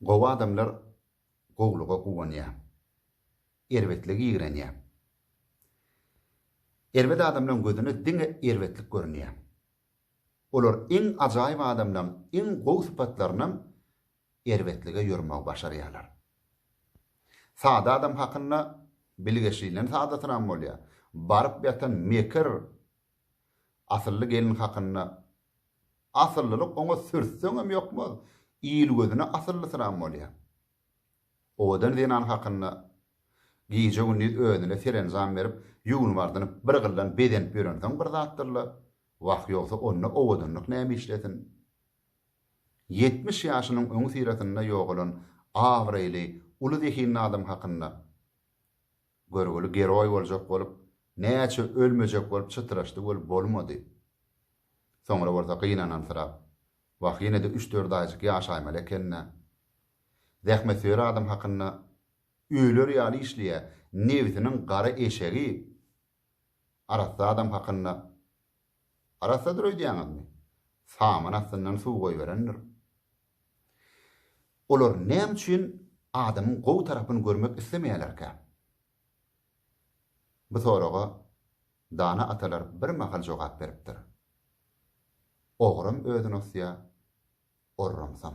Gowa adamlar gowluga guwanya. Erbetligi ýigrenýär. Erbet adamlaryň gözüne diňe erwetlik görünýär. Olar iň ajaýyp adamlar, iň gowy sypatlarynyň erwetlige ýörmek başarýarlar. Sada adam hakynda bilgeşilen sada turan bolýar. Baryp ýatan mekir asylly gelin hakynda asyllylyk oňa sürtseňem ýokmy? İýil gözüne asylly turan bolýar. Odan diýen hakynda giýje günni özüne serenzam berip ýugun bardynyp bir gyllan bedenip ýörendiň bir zatdyrlar. Wagt ýoksa onna owadanlyk näme işletin? 70 ýaşynyň öňü siratynda ýogulan awraýly uly dehin adam hakynda görgüli geroy boljak bolup näçe ölmejek bolup çıtıraşdy bolup bolmady. Soňra bolsa gynanan sırap wagt ýene de 3-4 aýjyk ýaşaýmaly ekenne. Zähmet ýör adam hakynda öýler ýaly işleýär. Nebitiniň gara eşegi arasda adam hakynda arasadyr öýdýäňizmi? Saman astyndan suw goýberendir. Olar näme üçin adamyň gowy tarapyny görmek islemeýärlerkä? Bu soraga dana atalar bir mahal jogap beripdir. Ogram özüni osya, orramsam.